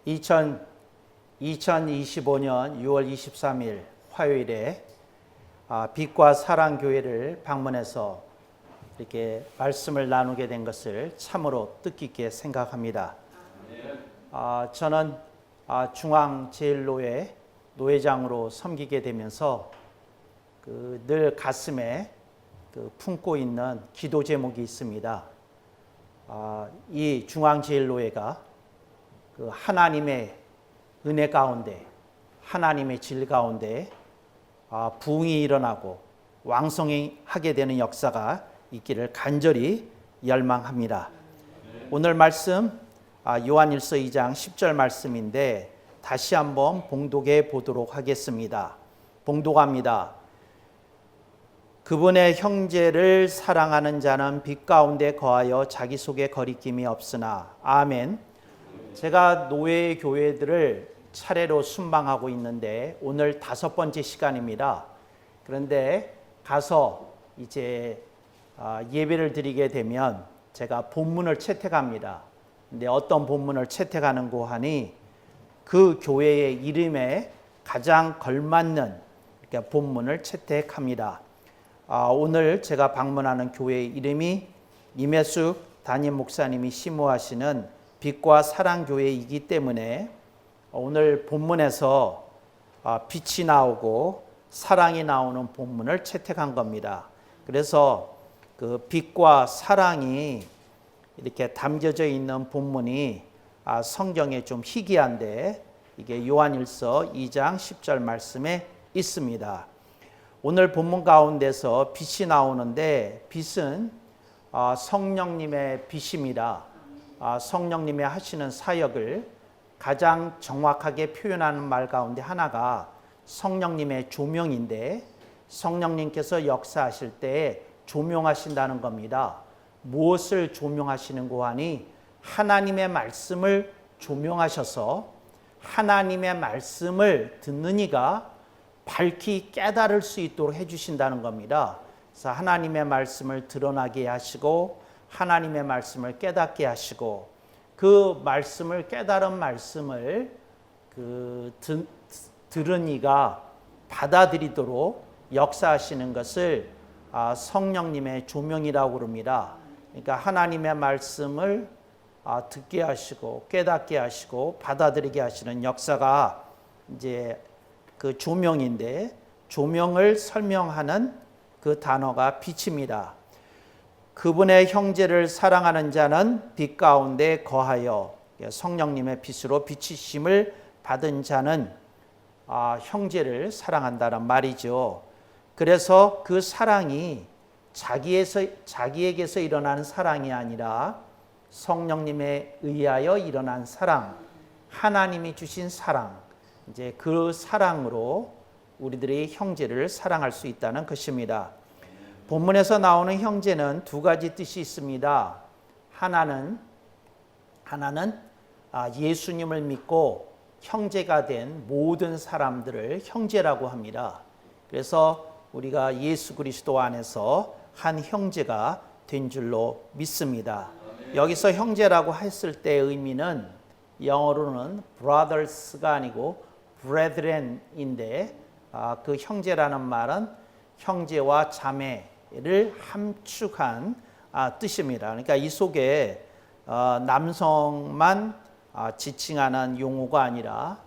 2025년 6월 23일 화요일에 빛과 사랑 교회를 방문해서 이렇게 말씀을 나누게 된 것을 참으로 뜻깊게 생각합니다. 저는 중앙제일노회 노회장으로 섬기게 되면서 늘 가슴에 품고 있는 기도 제목이 있습니다. 이 중앙제일노회가 하나님의 은혜 가운데, 하나님의 질 가운데 부흥이 일어나고 왕성하게 되는 역사가 있기를 간절히 열망합니다. 오늘 말씀 요한일서 2장 10절 말씀인데 다시 한번 봉독해 보도록 하겠습니다. 봉독합니다. 그분의 형제를 사랑하는 자는 빛 가운데 거하여 자기 속에 거리낌이 없으나. 아멘. 제가 노예 교회들을 차례로 순방하고 있는데 오늘 5번째 시간입니다. 그런데 가서 이제 예배를 드리게 되면 제가 본문을 채택합니다. 근데 어떤 본문을 채택하는고 하니 그 교회의 이름에 가장 걸맞는 본문을 채택합니다. 오늘 제가 방문하는 교회의 이름이 임혜숙 담임 목사님이 심호하시는 빛과 사랑 교회이기 때문에 오늘 본문에서 빛이 나오고 사랑이 나오는 본문을 채택한 겁니다. 그래서 그 빛과 사랑이 이렇게 담겨져 있는 본문이 성경에 좀 희귀한데 이게 요한일서 2장 10절 말씀에 있습니다. 오늘 본문 가운데서 빛이 나오는데 빛은 성령님의 빛입니다. 성령님이 하시는 사역을 가장 정확하게 표현하는 말 가운데 하나가 성령님의 조명인데 성령님께서 역사하실 때 조명하신다는 겁니다. 무엇을 조명하시는고 하니 하나님의 말씀을 조명하셔서 하나님의 말씀을 듣는 이가 밝히 깨달을 수 있도록 해주신다는 겁니다. 그래서 하나님의 말씀을 드러나게 하시고 하나님의 말씀을 깨닫게 하시고 그 말씀을 깨달은 말씀을 들은 이가 받아들이도록 역사하시는 것을 성령님의 조명이라고 그럽니다. 그러니까 하나님의 말씀을 듣게 하시고 깨닫게 하시고 받아들이게 하시는 역사가 이제 그 조명인데 조명을 설명하는 그 단어가 빛입니다. 그분의 형제를 사랑하는 자는 빛 가운데 거하여 성령님의 빛으로 비치심을 받은 자는 형제를 사랑한다는 말이죠. 그래서 그 사랑이 자기에게서 일어나는 사랑이 아니라 성령님에 의하여 일어난 사랑, 하나님이 주신 사랑, 이제 그 사랑으로 우리들이 형제를 사랑할 수 있다는 것입니다. 본문에서 나오는 형제는 두 가지 뜻이 있습니다. 하나는 예수님을 믿고 형제가 된 모든 사람들을 형제라고 합니다. 그래서 우리가 예수 그리스도 안에서 한 형제가 된 줄로 믿습니다. 여기서 형제라고 했을 때의 의미는 영어로는 brothers가 아니고 brethren인데 그 형제라는 말은 형제와 자매를 함축한 뜻입니다. 그러니까 이 속에 남성만 지칭하는 용어가 아니라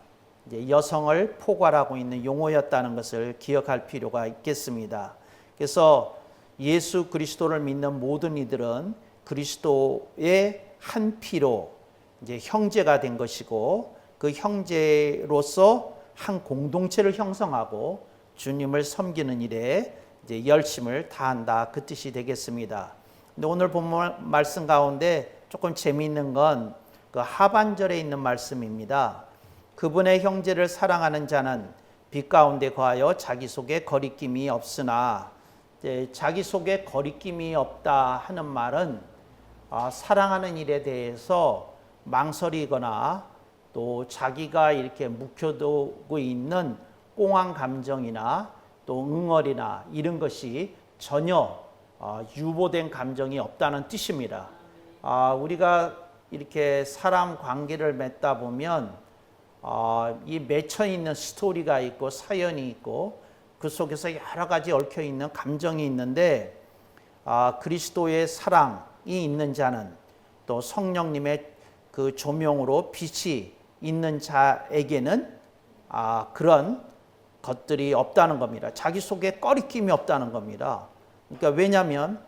이제 여성을 포괄하고 있는 용어였다는 것을 기억할 필요가 있겠습니다. 그래서 예수 그리스도를 믿는 모든 이들은 그리스도의 한 피로 이제 형제가 된 것이고 그 형제로서 한 공동체를 형성하고 주님을 섬기는 일에 이제 열심을 다한다 그 뜻이 되겠습니다. 근데 오늘 본문 말씀 가운데 조금 재미있는 건 그 하반절에 있는 말씀입니다. 그분의 형제를 사랑하는 자는 빛 가운데 거하여 자기 속에 거리낌이 없으나, 자기 속에 거리낌이 없다 하는 말은 사랑하는 일에 대해서 망설이거나 또 자기가 이렇게 묵혀두고 있는 꽁한 감정이나 또 응어리나 이런 것이 전혀 유보된 감정이 없다는 뜻입니다. 우리가 이렇게 사람 관계를 맺다 보면 이 맺혀 있는 스토리가 있고 사연이 있고 그 속에서 여러 가지 얽혀 있는 감정이 있는데 그리스도의 사랑이 있는 자는 또 성령님의 그 조명으로 빛이 있는 자에게는 그런 것들이 없다는 겁니다. 자기 속에 꺼리낌이 없다는 겁니다. 그러니까 왜냐하면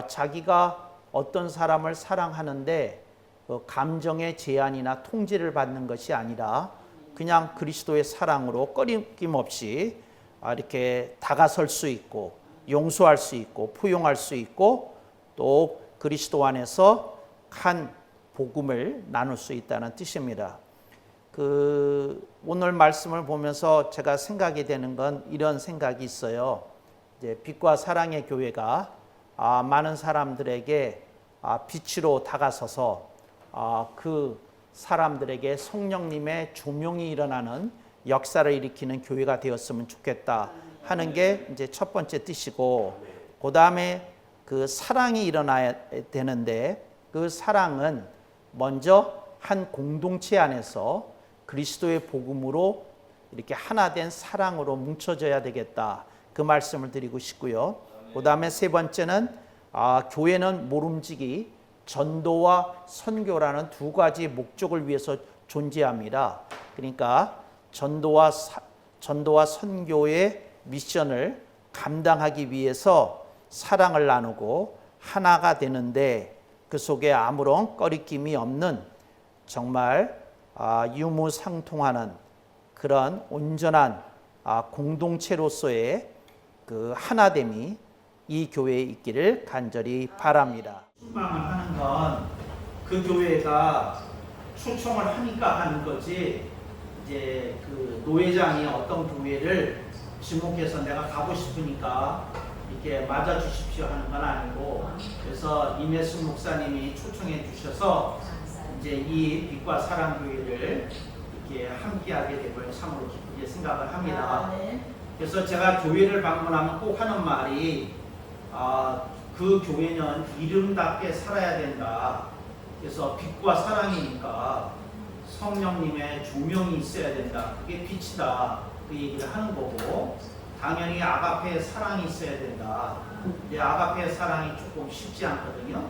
자기가 어떤 사람을 사랑하는데 그 감정의 제한이나 통제를 받는 것이 아니라 그냥 그리스도의 사랑으로 꺼리낌 없이 이렇게 다가설 수 있고 용서할 수 있고 포용할 수 있고 또 그리스도 안에서 한 복음을 나눌 수 있다는 뜻입니다. 오늘 말씀을 보면서 제가 생각이 되는 건 이런 생각이 있어요. 이제 빛과 사랑의 교회가 많은 사람들에게 빛으로 다가서서 그 사람들에게 성령님의 조명이 일어나는 역사를 일으키는 교회가 되었으면 좋겠다 하는 게 이제 첫 번째 뜻이고, 그 다음에 그 사랑이 일어나야 되는데 그 사랑은 먼저 한 공동체 안에서 그리스도의 복음으로 이렇게 하나 된 사랑으로 뭉쳐져야 되겠다, 그 말씀을 드리고 싶고요. 그 다음에 세 번째는 교회는 모름지기 전도와 선교라는 두 가지 목적을 위해서 존재합니다. 그러니까 전도와 선교의 미션을 감당하기 위해서 사랑을 나누고 하나가 되는데 그 속에 아무런 꺼리낌이 없는 정말 유무상통하는 그런 온전한 공동체로서의 그 하나됨이 이 교회에 있기를 간절히 바랍니다. 출방을 하는 건 그 교회가 초청을 하니까 하는 거지, 이제 그 노회장이 어떤 교회를 지목해서 내가 가고 싶으니까 이렇게 맞아주십시오 하는 건 아니고, 그래서 임혜순 목사님이 초청해 주셔서 이제 이 빛과 사랑 교회를 이렇게 함께하게 됨을 참으로 기쁘게 생각을 합니다. 그래서 제가 교회를 방문하면 꼭 하는 말이 그 교회는 이름답게 살아야 된다. 그래서 빛과 사랑이니까 성령님의 조명이 있어야 된다. 그게 빛이다. 그 얘기를 하는 거고, 당연히 아가페의 사랑이 있어야 된다. 근데 아가페의 사랑이 조금 쉽지 않거든요.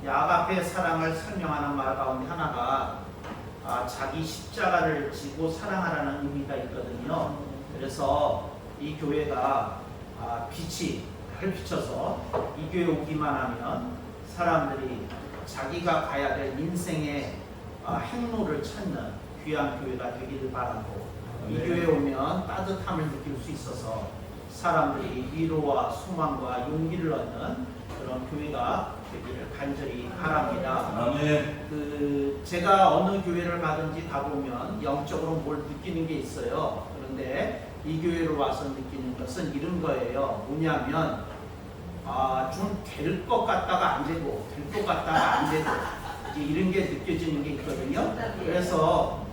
아가페의 사랑을 설명하는 말 가운데 하나가 자기 십자가를 지고 사랑하라는 의미가 있거든요. 그래서 이 교회가 빛이 비춰서 이 교회 오기만 하면 사람들이 자기가 가야 될 인생의 행로를 찾는 귀한 교회가 되기를 바라고, 이 교회에 오면 따뜻함을 느낄 수 있어서 사람들이 위로와 소망과 용기를 얻는 그런 교회가 되기를 간절히 바랍니다. 제가 어느 교회를 가든지 가보면 영적으로 뭘 느끼는 게 있어요. 그런데 이 교회로 와서 느끼는 것은 이런 거예요. 뭐냐면 좀 될 것 같다가 안 되고, 될 것 같다가 안 되고, 이제 이런 게 느껴지는 게 있거든요. 그래서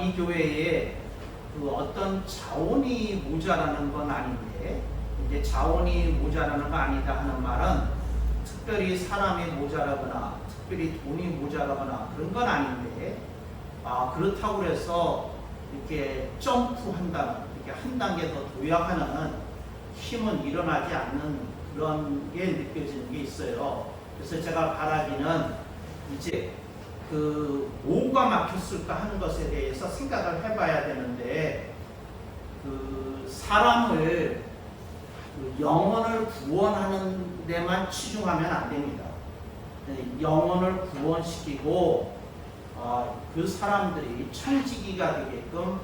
이 교회에 그 어떤 자원이 모자라는 건 아닌데, 이제 자원이 모자라는 거 아니다 하는 말은 특별히 사람이 모자라거나 특별히 돈이 모자라거나 그런 건 아닌데, 그렇다고 해서 이렇게 점프한다는, 이렇게 한 단계 더 도약하는 힘은 일어나지 않는 그런 게 느껴지는 게 있어요. 그래서 제가 바라기는 이제 뭐가 막혔을까 하는 것에 대해서 생각을 해봐야 되는데, 사람을 영혼을 구원하는 데만 치중하면 안 됩니다. 영혼을 구원시키고 그 사람들이 천지기가 되게끔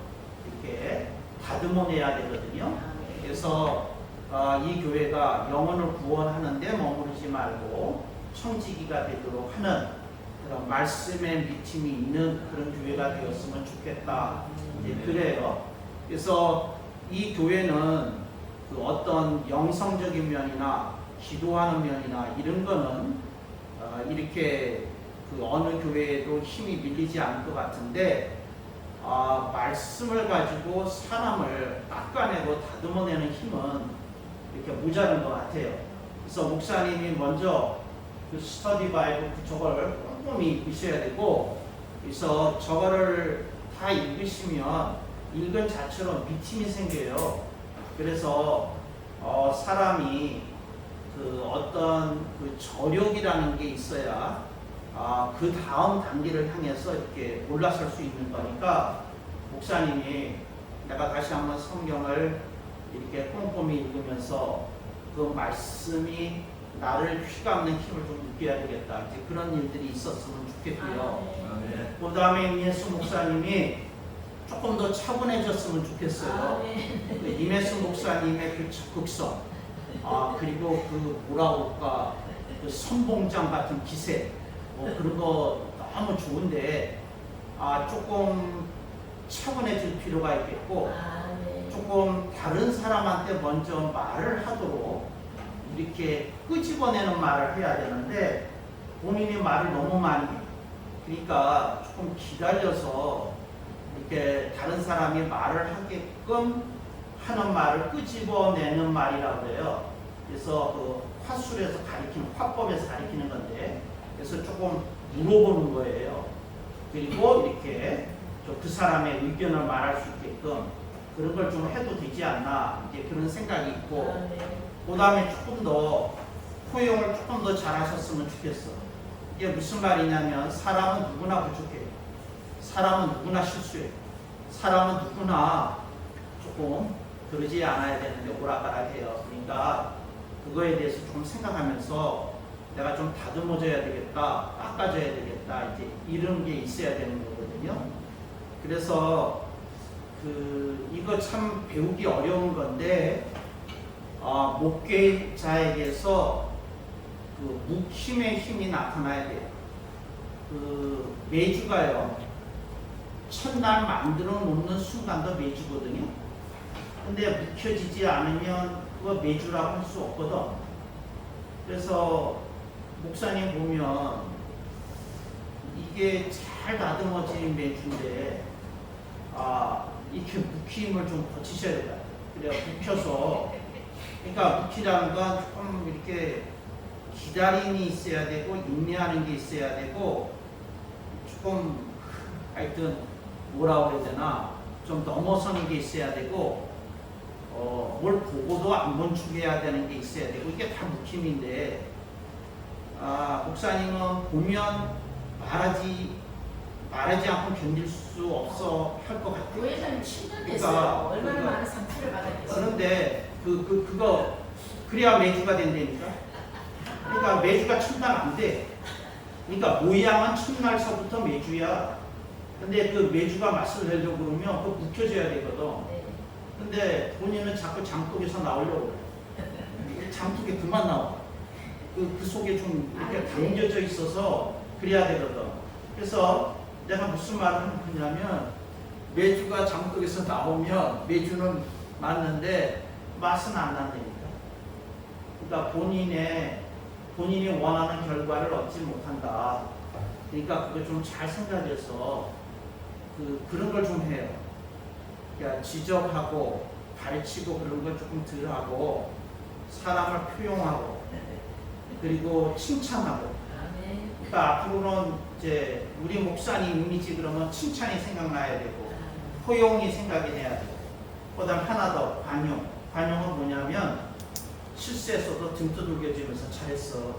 이렇게 다듬어내야 되거든요. 그래서 이 교회가 영혼을 구원하는데 머무르지 말고 청지기가 되도록 하는 그런 말씀의 믿음이 있는 그런 교회가 되었으면 좋겠다. 이제 그래요. 그래서 이 교회는 그 어떤 영성적인 면이나 기도하는 면이나 이런 거는 이렇게 그 어느 교회에도 힘이 밀리지 않을 것 같은데, 말씀을 가지고 사람을 닦아내고 다듬어내는 힘은 이렇게 모자란 것 같아요. 그래서 목사님이 먼저 그 스터디 바이블 저걸 꼼꼼히 읽으셔야 되고, 그래서 저거를 다 읽으시면 읽은 자체로 미침이 생겨요. 그래서 사람이 그 어떤 그 저력이라는 게 있어야 그 다음 단계를 향해서 이렇게 올라설 수 있는 거니까 목사님이 내가 다시 한번 성경을 이렇게 꼼꼼히 읽으면서 그 말씀이 나를 휘감는 힘을 좀 느껴야 되겠다. 이제 그런 일들이 있었으면 좋겠고요. 그 다음에 예수 목사님이 조금 더 차분해졌으면 좋겠어요. 그 임혜수 목사님의 그 적극성, 그리고 그 뭐라고 할까, 그 선봉장 같은 기세, 뭐 그런 거 너무 좋은데, 조금 차분해질 필요가 있겠고, 조금 다른 사람한테 먼저 말을 하도록 이렇게 끄집어내는 말을 해야 되는데, 본인이 말을 너무 많이 해요. 그러니까 조금 기다려서 이렇게 다른 사람이 말을 하게끔 하는 말을 끄집어내는 말이라고 해요. 그래서 그 화술에서 가리키는, 화법에서 가리키는 건데, 그래서 조금 물어보는 거예요. 그리고 이렇게 그 사람의 의견을 말할 수 있게끔 그런 걸 좀 해도 되지 않나, 이제 그런 생각이 있고, 그 다음에 조금 더 포용을 조금 더 잘하셨으면 좋겠어. 이게 무슨 말이냐면, 사람은 누구나 부족해요. 사람은 누구나 실수해요. 사람은 누구나 조금 그러지 않아야 되는데 오락가락해요. 그러니까 그거에 대해서 좀 생각하면서 내가 좀 다듬어져야 되겠다, 깎아줘야 되겠다, 이제 이런 게 있어야 되는 거거든요. 그래서 이거 참 배우기 어려운 건데, 목회자에게서 그 묵힘의 힘이 나타나야 돼요. 그 매주가요, 첫날 만들어 놓는 순간도 매주거든요. 근데 묵혀지지 않으면 그거 매주라고 할 수 없거든. 그래서 목사님 보면 이게 잘 다듬어진 매주인데, 이렇게 묵힘을 좀 거치셔야 돼요. 그래야 묵혀서, 그러니까 묵히라는 건 조금 이렇게 기다림이 있어야 되고, 인내하는 게 있어야 되고, 조금 하여튼 뭐라고 해야 되나, 좀 넘어서는 게 있어야 되고, 뭘 보고도 안 멈추게 되는 게 있어야 되고, 이게 다 묵힘인데, 목사님은 보면 말하지 않고 견딜 수 없어 할 것 같아요. 교회에서는 10년 됐어요. 얼마나 많은 상처를 받았겠어요. 그런데 그거 그래야 매주가 된다니까. 그러니까 매주가 첫날 안 돼. 그러니까 모양은 첫날서부터 매주야. 근데 그 매주가 맛을 내려고 그러면 그거 묵혀져야 되거든. 근데 본인은 자꾸 장독에서 나오려고 그래. 장독에 그만 나와. 그 속에 좀 이렇게 담겨져 있어서 그래야 되거든. 그래서 내가 무슨 말을 하는 거냐면, 매주가 장독에서 나오면 매주는 맞는데 맛은 안 난다니까. 그러니까 본인이 원하는 결과를 얻지 못한다. 그러니까 그거 좀 잘 생각해서 그런 걸 좀 해요. 그러니까 지적하고 가르치고 그런 걸 조금 덜 하고, 사람을 표용하고, 그리고 칭찬하고. 그러니까 앞으로는 이제 우리 목사님 이미지 그러면 칭찬이 생각나야 되고, 포용이 생각이 나야 되고, 그다음 하나 더 관용. 관용은 뭐냐면, 실수했어도 등 두들겨주면서 잘했어.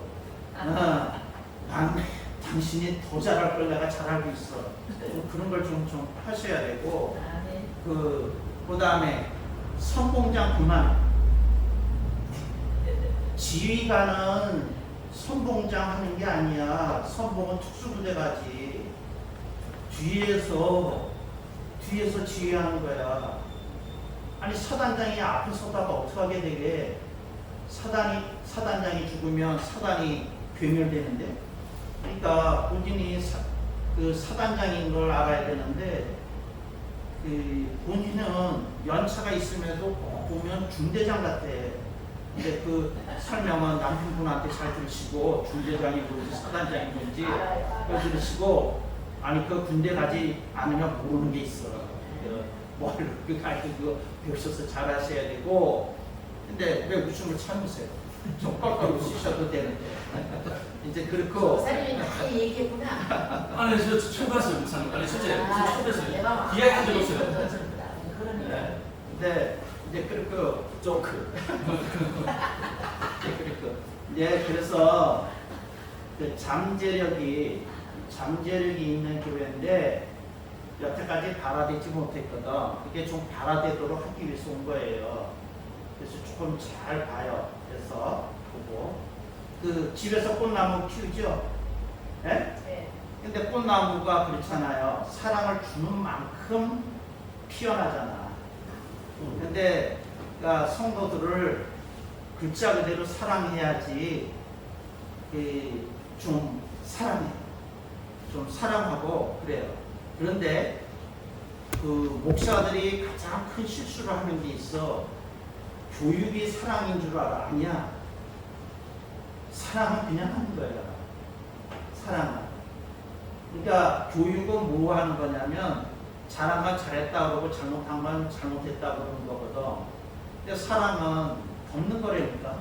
당신이 더 잘할 걸 내가 잘 알고 있어. 그런 걸 좀 하셔야 되고, 그다음에 선봉장 그만. 지휘관은 선봉장 하는 게 아니야. 선봉은 특수부대 가지. 뒤에서 지휘하는 거야. 아니, 사단장이 앞에 서다가 어떻게 하게 되게, 사단장이 죽으면 사단이 괴멸되는데, 그러니까 본인이 그 사단장인 걸 알아야 되는데, 본인은 연차가 있음에도 보면 중대장 같아. 근데 그 설명은 남편분한테 잘 들으시고, 중대장이 뭔지 사단장이 뭔지 들으시고, 아니 그 군대 가지 않으면 모르는 게 있어. 뭘 그거 배우셔서 잘 하셔야 되고. 근데 왜 웃음을 참으세요? 좀 껄껄 웃으셔도 되는데. 이제 그렇고. 목사님이 많이 얘기했구나. 아니 저 처음 봤어요, 목사님. 아니 첫째 처음 뵀어요. 기가 다 들었어요. 그러니까. 네. 근데 이제 그렇고 조크. 이제 그래서 그 잠재력이 있는 교회인데 여태까지 발화되지 못했거든. 그게 좀 발화되도록 하기 위해서 온 거예요. 그래서 조금 잘 봐요. 그래서 보고 그 집에서 꽃나무 키우죠. 예? 네. 근데 꽃나무가 그렇잖아요. 사랑을 주는 만큼 피어나잖아. 근데 그러니까 성도들을 글자 그대로 사랑해야지 좀 사랑해. 좀 사랑하고 그래요. 그런데 그 목사들이 가장 큰 실수를 하는 게 있어. 교육이 사랑인 줄 알아. 아니야. 사랑은 그냥 하는 거야. 사랑은. 그러니까 교육은 뭐 하는 거냐면 잘한 건 잘했다 그러고 잘못한 건 잘못했다 그러는 거거든. 근데 사랑은 덮는 거라니까.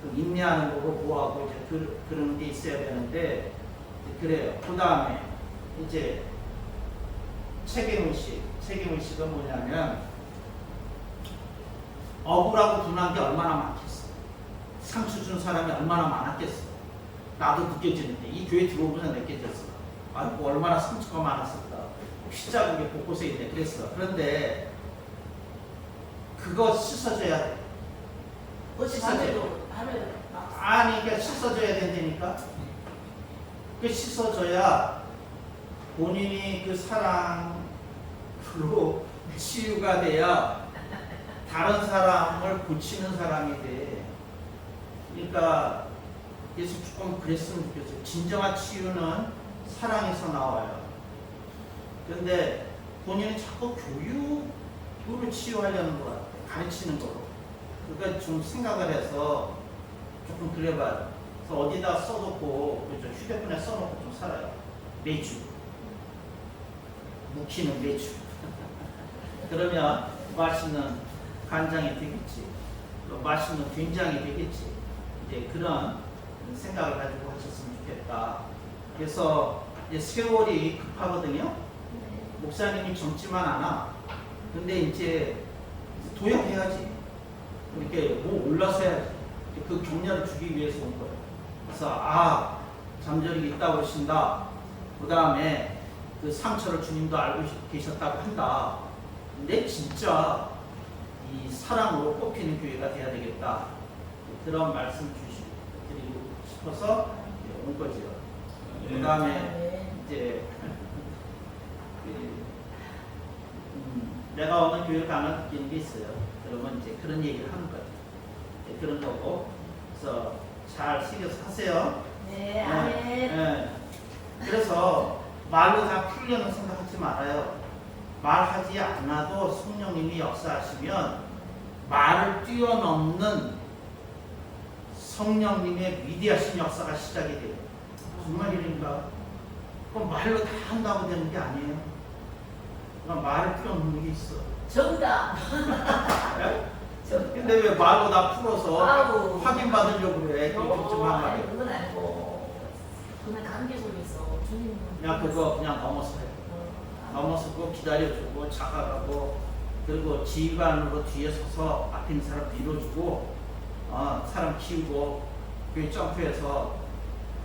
그 인내하는 거고 뭐하고 이제 그런 게 있어야 되는데 그래요. 그 다음에 이제 책임의식은 뭐냐면 억울하고 분한 게 얼마나 많겠어. 상처 준 사람이 얼마나 많았겠어. 나도 느껴지는데 이 교회 들어오면서 느껴졌어. 아이고 얼마나 상처가 많았을까. 십자국에 곳곳에 있네. 그랬어. 그런데 그거 씻어줘야 돼. 어제 밤에도 아니 그러니까 씻어줘야 된다니까. 그 씻어줘야 본인이 그 사랑으로 치유가 돼야 다른 사람을 고치는 사람이 돼. 그러니까 예수 조금 그랬으면 좋겠어요. 진정한 치유는 사랑에서 나와요. 그런데 본인이 자꾸 교육으로 치유하려는 것 같아요. 가르치는 거로. 그러니까 좀 생각을 해서 조금 그래봐요. 그래서 어디다 써놓고, 그렇죠. 휴대폰에 써놓고 좀 살아요. 매주. 묵히는 매주. 그러면 맛있는 간장이 되겠지. 또 맛있는 된장이 되겠지. 이제 그런 생각을 가지고 하셨으면 좋겠다. 그래서 이제 세월이 급하거든요. 목사님이 젊지만 않아. 근데 이제 도약해야지. 이렇게 뭐 올라서 해야지. 그 격려를 주기 위해서 온 거예요. 그래서 잠재력이 있다고 그러신다. 그 다음에 그 상처를 주님도 알고 계셨다고 한다. 근데 진짜 이 사랑으로 뽑히는 교회가 돼야 되겠다. 그런 말씀 드리고 싶어서 온 거죠. 그 다음에 이제 내가 어느 교회를 가면 느끼는 게 있어요. 그러면 이제 그런 얘기를 하는 거예요. 그런 거고. 그래서 잘 새겨서 하세요. 네, 아멘. 네. 그래서 말로 다 풀려는 생각하지 말아요. 말하지 않아도 성령님이 역사하시면 말을 뛰어넘는 성령님의 위대하신 역사가 시작이 돼요. 정말 일인가? 그럼 말로 다 한다고 되는 게 아니에요. 그럼 말을 뛰어넘는 게 있어. 정답. 네? 정답. 근데 왜 말로 다 풀어서 아우. 확인받으려고 그래? 그게 좀 한 아니, 말이에요. 그건 아니고 그냥 관계 속에서 주님 그냥 그거 그냥 넘어서요. 넘어서고 기다려주고 자가가고 그리고 지휘관으로 뒤에 서서 앞에 있는 사람 밀어주고 사람 키우고 교회 점프해서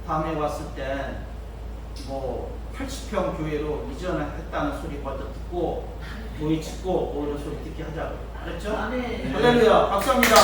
다음에 왔을 때 뭐 80평 교회로 이전했다는 소리 먼저 듣고 교회 짓고 뭐 이런 소리 듣게 하자고. 알았죠? 아멘. 할렐루야. 박수합니다.